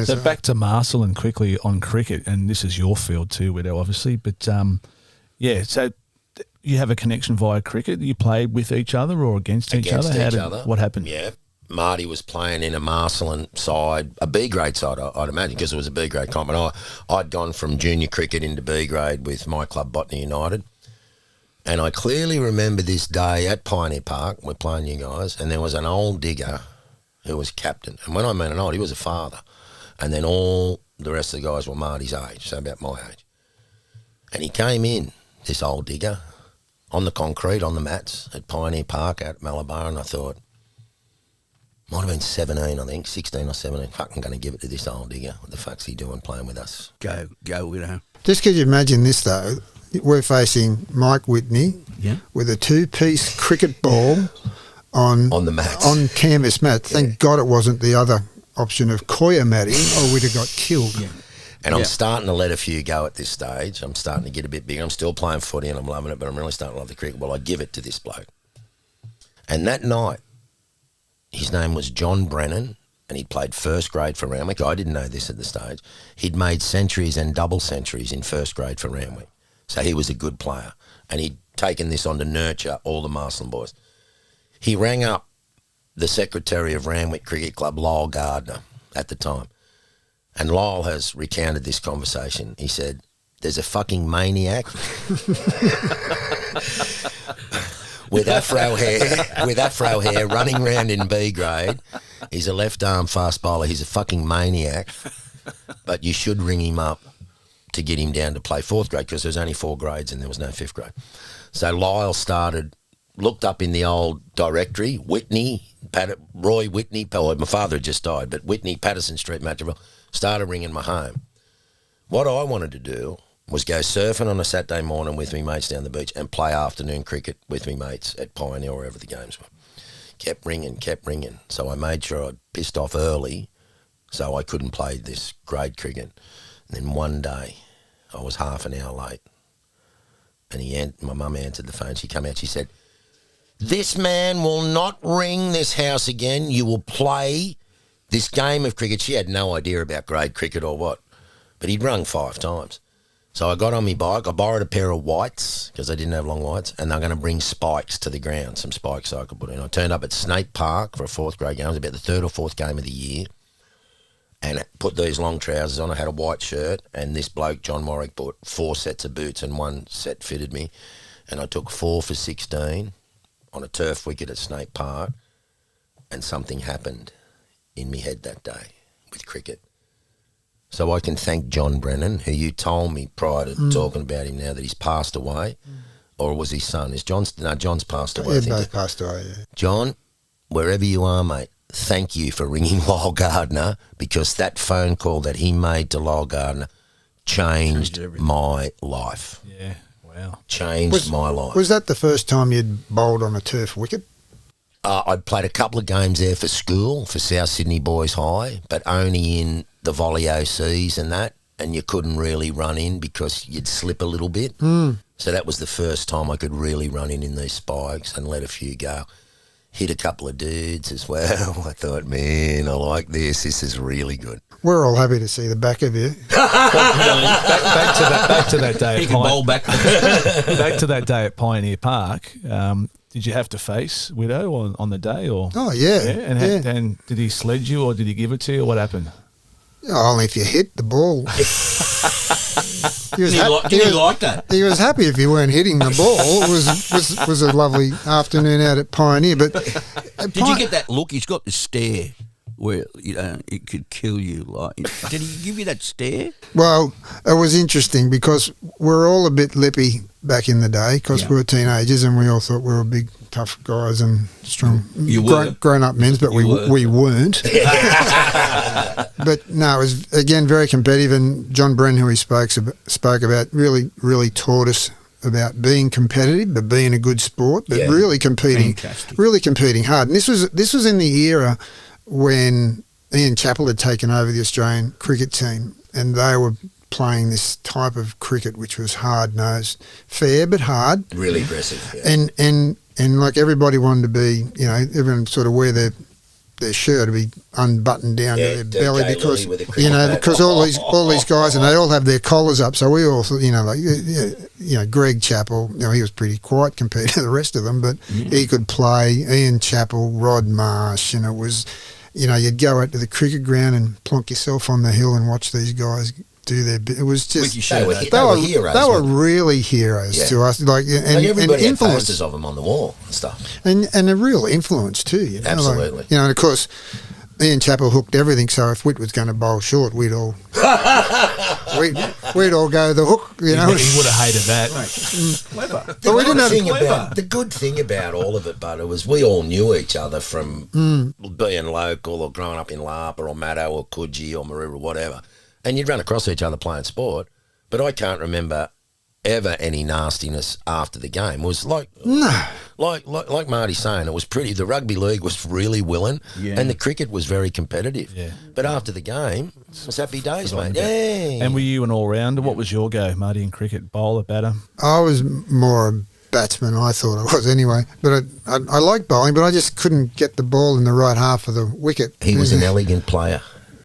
So back to Marcellin quickly on cricket, and this is your field too, Widow, obviously. But so you have a connection via cricket. You played with each other or against each other? What happened? Yeah. Marty was playing in a Marcellin side, a B grade side, I'd imagine, because it was a B grade comp. And I'd gone from junior cricket into B grade with my club, Botany United. And I clearly remember this day at Pioneer Park, we're playing you guys, and there was an old digger who was captain. And when I mean an old, he was a father. And then all the rest of the guys were Marty's age, so about my age. And he came in, this old digger, on the concrete, on the mats at Pioneer Park out at Malabar, and I thought, might have been 17, I think, 16 or 17. Fuck, I'm going to give it to this old digger. What the fuck's he doing playing with us? Go, Widow. Just could you imagine this, though? We're facing Mike Whitney with a two-piece cricket ball on the mats. On canvas mat. Thank God it wasn't the other option of Koya matting or we'd have got killed. Yeah. And I'm starting to let a few go at this stage. I'm starting to get a bit bigger. I'm still playing footy and I'm loving it, but I'm really starting to love the cricket. Well, I give it to this bloke. And that night, his name was John Brennan, and he'd played first grade for Randwick. I didn't know this at the stage. He'd made centuries and double centuries in first grade for Randwick. So he was a good player. And he'd taken this on to nurture all the Marcellin boys. He rang up the secretary of Randwick Cricket Club, Lyle Gardner, at the time. And Lyle has recounted this conversation. He said, there's a fucking maniac with afro hair, running around in B grade. He's a left-arm fast bowler. He's a fucking maniac. But you should ring him up to get him down to play fourth grade because there's only 4 grades and there was no 5th grade. So Lyle looked up in the old directory, Roy Whitney, my father had just died, but Whitney, Patterson Street, Matraville, started ringing my home. What I wanted to do was go surfing on a Saturday morning with me mates down the beach and play afternoon cricket with me mates at Pioneer or wherever the games were. Kept ringing. So I made sure I'd pissed off early so I couldn't play this grade cricket. And then one day I was half an hour late and my mum answered the phone. She came out, she said, this man will not ring this house again. You will play this game of cricket. She had no idea about grade cricket or what, but he'd rung 5 times. So I got on my bike. I borrowed a pair of whites because I didn't have long whites, and they're going to bring spikes to the ground, some spikes I could put in. I turned up at Snape Park for a 4th grade game. It was about the 3rd or 4th game of the year, and I put these long trousers on. I had a white shirt, and this bloke, John Warwick, bought 4 sets of boots, and 1 set fitted me, and I took 4 for 16 on a turf wicket at Snape Park, and something happened in me head that day with cricket. So I can thank John Brennan, who you told me prior to talking about him now that he's passed away, or was his son? John's passed away. Yeah, both passed away, yeah. John, wherever you are, mate, thank you for ringing Lyle Gardner, because that phone call that he made to Lyle Gardner changed my life. Yeah, wow. Changed my life. Was that the first time you'd bowled on a turf wicket? I'd played a couple of games there for school, for South Sydney Boys High, but only in the volley OCs and that, and you couldn't really run in because you'd slip a little bit. So that was the first time I could really run in these spikes and let a few go. Hit a couple of dudes as well. I thought, man, I like this. This is really good. We're all happy to see the back of you. Back to that day. He can bowl back. Back to that day at Pioneer Park. Did you have to face Widow on the day? Or? Oh, yeah. And did he sledge you or did he give it to you or what happened? Only if you hit the ball. Did he like that? He was happy if you weren't hitting the ball. It was a lovely afternoon out at Pioneer. But did you get that look? He's got the stare where it could kill you. Like, did he give you that stare? Well, it was interesting because we're all a bit lippy back in the day because we were teenagers and we all thought we were big, tough guys and strong, grown-up men, but we weren't. But no, it was, again, very competitive, and John Brennan, who he spoke about, really, really taught us about being competitive, but being a good sport, but really competing hard. And this was in the era when Ian Chappell had taken over the Australian cricket team, and they were playing this type of cricket which was hard-nosed, fair but hard. Really aggressive. Yeah. And like everybody wanted to be, everyone sort of wear their their shirt would be unbuttoned down to their belly because because all these guys, and they all have their collars up. So we all, Greg Chappell, he was pretty quiet compared to the rest of them, but he could play. Ian Chappell, Rod Marsh, and it was, you'd go out to the cricket ground and plonk yourself on the hill and watch these guys do their bit. It was just they were heroes. They were really heroes to us. And everybody and had posters of them on the wall and stuff. And a real influence too. Absolutely. And of course, Ian Chappell hooked everything. So if Whit was going to bowl short, we'd all we'd all go the hook. He would have hated that. Clever. The good thing about all of it, Butter, was we all knew each other from being local or growing up in Lapa or Maddo or Coogee or Maroubra or whatever. And you'd run across each other playing sport, but I can't remember ever any nastiness after the game. It was like Marty's saying, it was pretty. The rugby league was really willing, and the cricket was very competitive. Yeah. But after the game, it was happy days, mate. Yeah. And were you an all-rounder? What was your go, Marty, in cricket? Bowler, batter? I was more a batsman, I thought I was anyway. But I liked bowling, but I just couldn't get the ball in the right half of the wicket. He was an elegant player.